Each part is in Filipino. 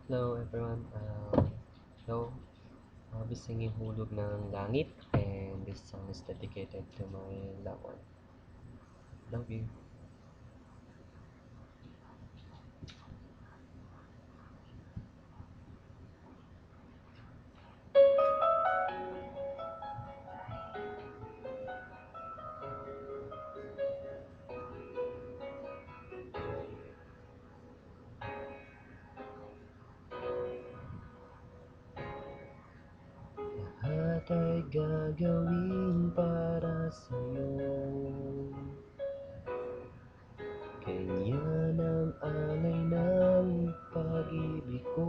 Hello everyone. Hello. I'll be singing Hulog ng Langit, and this song is dedicated to my loved one. Love you. Lahat ay gagawin para sa'yo. Ganyan ang alay ng pag-ibig ko.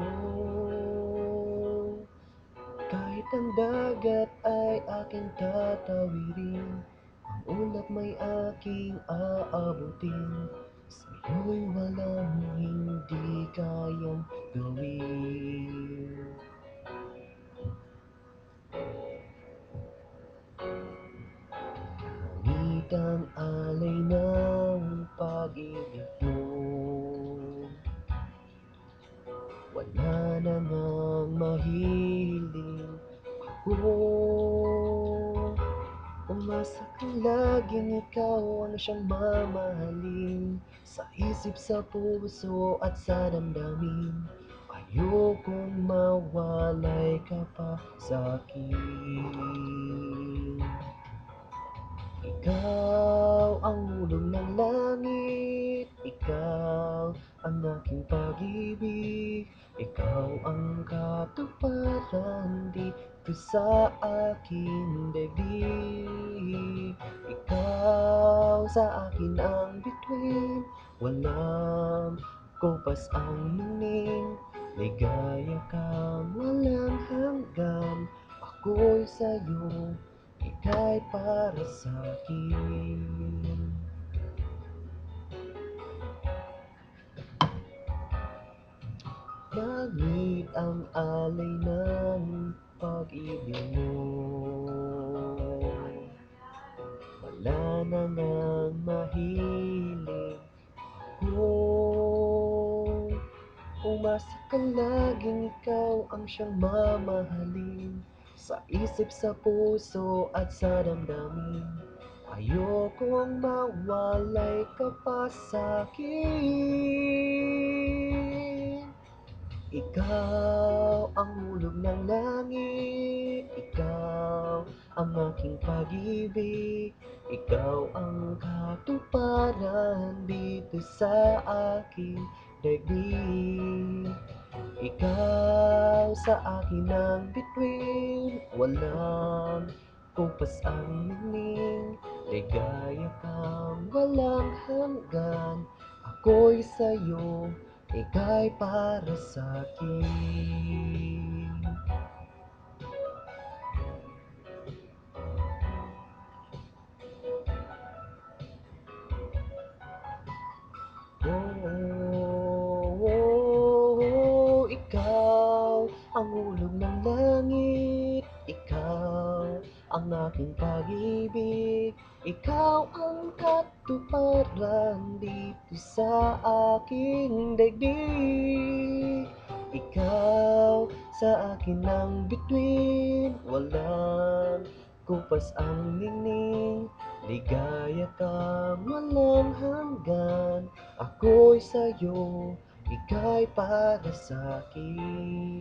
Kahit ang dagat ay aking tatawirin, ang ulap may aking aabutin. Sa'yo'y walang hindi kayang gawin. Langit ang alay ng pag-ibig mo. Wala na ngang mahiling ako. Umasa kang laging ikaw ang siyang mamahalin, sa isip, sa puso at sa damdamin. Ayokong mawalay ka pa sa'kin. Ikaw ang ulong ng langit, ikaw ang aking pag-ibig, ikaw ang katuparan dito sa aking daigdig. Ikaw sa akin ang bituin, walang kumpas ang ningning. Ligaya kang walang hanggan, ako'y sa'yo, ika'y para sa'kin. Langit ang alay ng pag-ibig mo. Wala na ngang mahiling ako. Umasa kang laging ikaw ang siyang mamahalin, sa isip, sa puso at sa damdamin. Ayokong mawalay ka pa sa'kin. Ikaw ang hulog ng langit, ikaw ang aking pag-ibig, ikaw ang katuparan dito sa aking daigdig. Ikaw sa akin ang bituin, walang kumpas ang ningning. Ligaya kang walang hanggan, ako'y sa'yo, ika'y para sa'kin. Ikaw ang hulog ng langit, ikaw ang aking pag-ibig, ikaw ang katuparan dito sa aking daigdig. Ikaw sa akin ang bituin, walang kumpas ang ningning. Ligaya kang walang hanggan, ako'y sa'yo, ika'y para sa'kin.